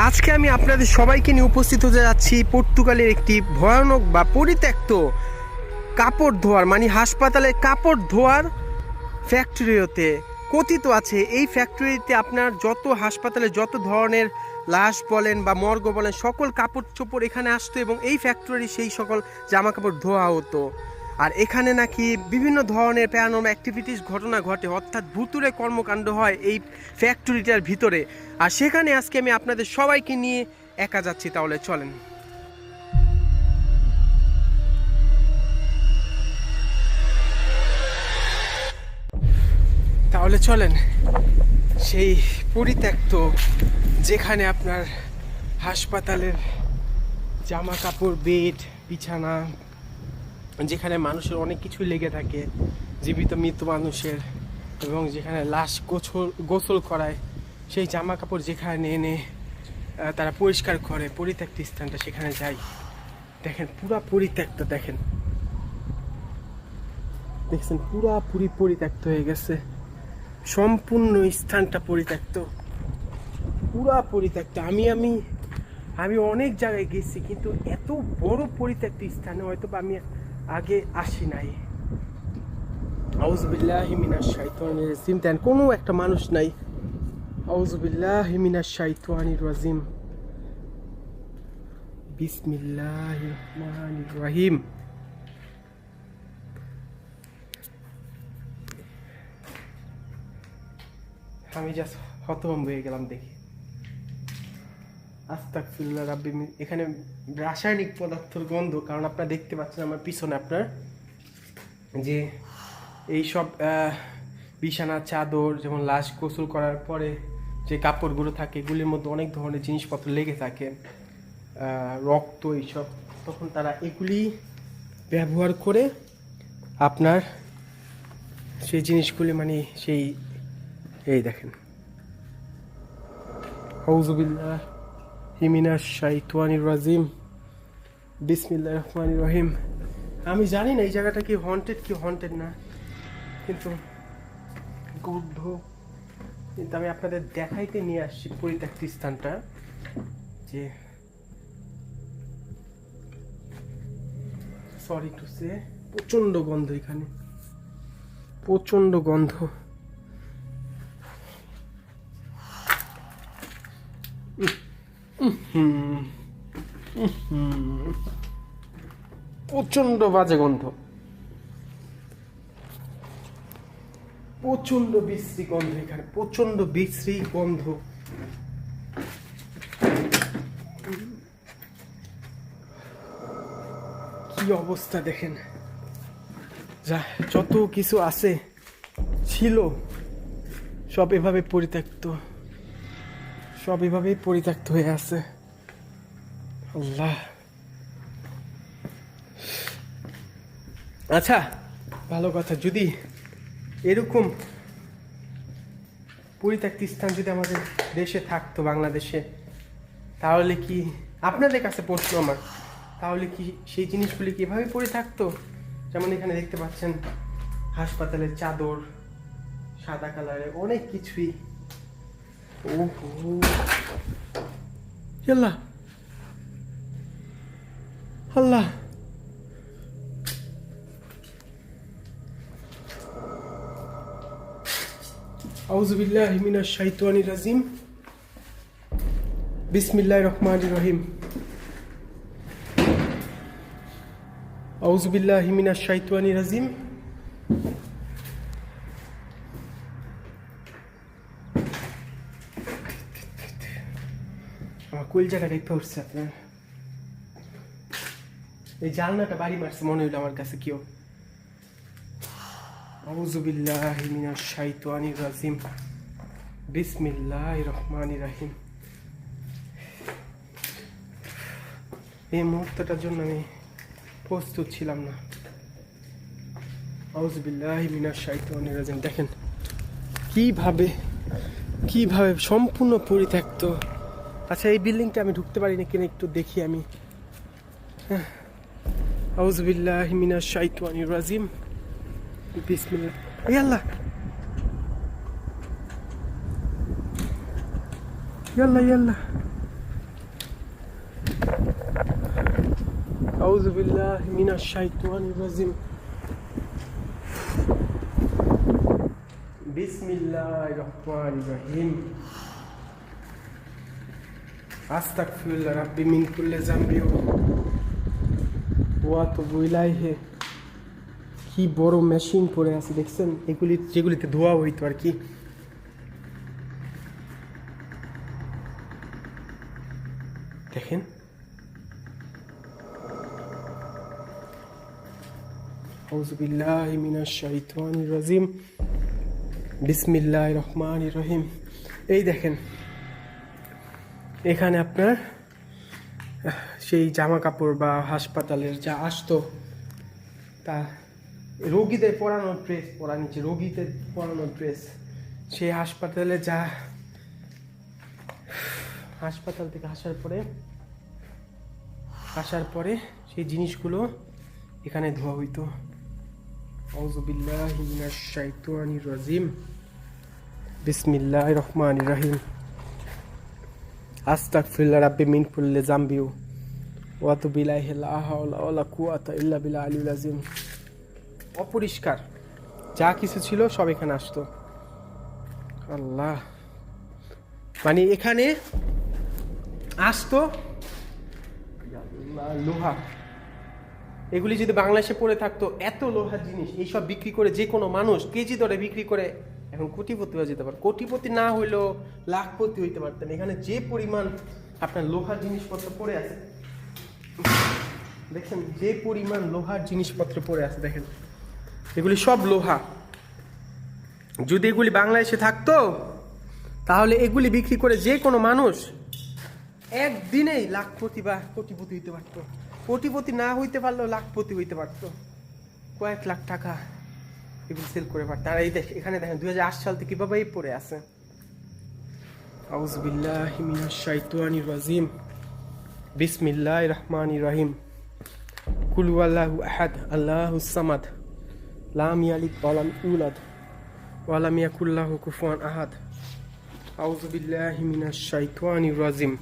আজকে আমি আপনাদের সবাইকে নিয়ে উপস্থিত হতে যাচ্ছি পর্তুগালের একটি ভয়ানক বা পরিত্যক্ত কাপড় ধোয়ার মানে হাসপাতালে কাপড় ধোয়ার ফ্যাক্টরিতে। কথিত আছে এই ফ্যাক্টরিতে আপনার যত হাসপাতালে যত ধরনের লাশ বলেন বা মর্গ বলেন সকল কাপড় চোপড় এখানে আসতো এবং এই ফ্যাক্টরি সেই সকল জামা কাপড় ধোয়া হতো। আর এখানে নাকি বিভিন্ন ধরনের প্যারানর্মাল অ্যাক্টিভিটিস ঘটনা ঘটে, অর্থাৎ ভুতুড়ে কর্মকাণ্ড হয় এই ফ্যাক্টরিটার ভিতরে। আর সেখানে আজকে আমি আপনাদের সবাইকে নিয়ে একা যাচ্ছি। তাহলে চলেন। তাহলে চলেন সেই পরিত্যক্ত যেখানে আপনার হাসপাতালের জামা কাপড়, বেড, বিছানা, যেখানে মানুষের অনেক কিছুই লেগে থাকে, জীবিত মৃত মানুষের, এবং যেখানে লাশ গোসল করায়, সেই জামা কাপড় যেখানে এনে তারা পরিষ্কার করে, পরিত্যক্ত স্থানটা সেখানে যাই। দেখেন পুরা পরিত্যক্ত, দেখেন দেখছেন পুরাপুরি পরিত্যক্ত হয়ে গেছে, সম্পূর্ণ স্থানটা পরিত্যক্ত, পুরা পরিত্যক্ত। আমি অনেক জায়গায় গেছি কিন্তু এত বড় পরিত্যক্ত স্থানে হয়তো আমি আগে আসি নাই। আউযুবিল্লাহি মিনাশ শাইতানির রাজিম। দেন কোনো একটা মানুষ নাই। আউযুবিল্লাহি মিনাশ শাইতানির রাজিম। বিসমিল্লাহির রহমানির রহিম। আমি জাস্ট হতভম্ব হয়ে গেলাম দেখি। আস্তাগফিরুল্লাহ রাব্বি। এখানে রাসায়নিক পদার্থের গন্ধ, কারণ আপনারা দেখতে পাচ্ছেন আমার পিছনে আপনার যে এই সব বিছানা, চাদর, যেমন লাশ গোসল করার পরে যে কাপড়গুলো থাকে এগুলির মধ্যে অনেক ধরনের জিনিসপত্র লেগে থাকে, রক্ত, এইসব। তখন তারা এগুলি ব্যবহার করে আপনার সেই জিনিসগুলি মানে সেই এই দেখেন। আউযুবিল্লাহি মিনাশ শাইতানির রাজিম। বিসমিল্লাহির রহমানির রহিম। আমি জানি না এই জায়গাটা কি হন্টেড না, কিন্তু গন্ধ, কিন্তু আমি আপনাদের দেখাইতে নিয়ে আসছি পরিত্যক্ত স্থানটা, যে সরি টু সে প্রচণ্ড গন্ধ, এখানে প্রচণ্ড গন্ধ। প্রচণ্ড বাজে গন্ধ, প্রচণ্ড বিশ্রী গন্ধ, এখানে প্রচণ্ড বিশ্রী গন্ধ। কি অবস্থা দেখেন, যা যত কিছু আছে ছিল সব এভাবে পরিত্যক্ত, সব এভাবেই পরিত্যক্ত হয়ে আছে। আল্লাহ। আচ্ছা, ভালো কথা, যদি এরকম পরিত্যক্ত স্থান যদি আমাদের দেশে থাকতো, বাংলাদেশে, তাহলে কি, আপনাদের কাছে প্রশ্ন আমার, তাহলে কি সেই জিনিসগুলি কিভাবে পড়ে থাকতো? যেমন এখানে দেখতে পাচ্ছেন হাসপাতালের চাদর, সাদা কালারের অনেক কিছুই। ওহো আল্লাহ, আল্লাহ। আউযুবিল্লাহি মিনাশ শাইতানির রাজিম। বিসমিল্লাহির রহমানির রহিম। আউযুবিল্লাহি মিনাশ শাইতানির রাজিম। আমার কলজাটা দেখতে উঠছে আপনার। এই জানলাটা বাড়ি মারছে মনে হইলো আমার কাছে কেউ। আউযুবিল্লাহি মিনাশ শাইতানির রাজিম। বিসমিল্লাহির রহমানির রহিম। এই মুহূর্তটার জন্য আমি প্রস্তুত ছিলাম না। আউযুবিল্লাহি মিনাশ শাইতানির রাজিম। দেখেন কিভাবে সম্পূর্ণ পরিত্যক্ত। আচ্ছা, এই বিল্ডিংটা আমি ঢুকতে পারিনি কিনা একটু দেখি আমি। আউযুবিল্লাহি মিনাশ শাইতানির রাজিম। বিসমিল্লাহ। এই আল্লাহ, ইয়াল্লা ইয়াল্লা আউযু বিল্লাহি মিনাশ শাইতানির রাজিম। বিসমিল্লাহির রহমানির রহিম। আস্তাগফিরুল্লাহ রাব্বি মিন কুল্লি যামবি ওয়া আতুবু ইলাইহি। কি বড় মেশিন পড়ে আছে দেখছেন, এগুলি যেগুলিতে ধোয়া হইতো আর কি। দেখেন আউযু বিল্লাহি মিনাশ শাইতানির রাজিম। বিসমিল্লাহির রহমানির রহিম। এই দেখেন এখানে আপনার সেই জামা কাপড় বা হাসপাতালের যা আসতো তা রোগীদের পরানোর ড্রেস, পরা নিচে রোগীদের পরানোর ড্রেস, সেই হাসপাতালে যা হাসপাতাল থেকে আসার পরে সেই জিনিসগুলো এখানে ধোয়া হইতো। আউযু বিল্লাহি মিনাশ শাইতানির রাজিম। বিসমিল্লাহির রহমানির রহিম। আস্তাগফিরুল্লাহ রাব্বি মিন কুল্লি যামবি ওয়া আতুবু ইলাইহি। লা হাওলা ওয়ালা কুওয়াতা ইল্লা বিল্লাহিল আলিয়্যিল আযীম। অপরিষ্কার যা কিছু ছিল সব এখানে আসতো। আল্লাহ, মানে এখানে আসতো লোহা, এগুলি যদি বাংলাদেশে পড়ে থাকতো, এত লোহার জিনিস এইসব বিক্রি করে যে কোনো মানুষ কেজি দরে বিক্রি করে এখন কোটিপতি হয়ে যেতে পারে। কোটিপতি না হইলেও লাখপতি হইতে পারতেন। এখানে যে পরিমাণ আপনার লোহার জিনিসপত্র পড়ে আছে দেখেন, যে পরিমাণ লোহার জিনিসপত্র পড়ে আছে দেখেন, এগুলি সব লোহা। যদি এগুলি বাংলাদেশে থাকতো তাহলে এগুলি বিক্রি করে যে কোনো মানুষ একদিনেই লাখপতি বা কোটিপতি হইতে পারতো। কোটিপতি না হইতে পারলেও লাখপতি হইতে পারতো, কয়েক লাখ টাকা এগুলি সেল করে পারতো। আর এই এখানে দেখেন 2008 সাল থেকে কিভাবে পড়ে আছে। আউযু বিল্লাহি মিনাশ শাইতানির রাজিম। বিসমিল্লাহির রহমানির রহিম। কুল হুয়াল্লাহু আহাদ আল্লাহুস সামাদ লাম ইয়ালিদ ওয়া লাম ইউলাদ ওয়া লাম ইয়াকুল লাহু কুফুয়ান আহাদ। আউযু বিল্লাহি মিনাশ শাইতানির রাজিম।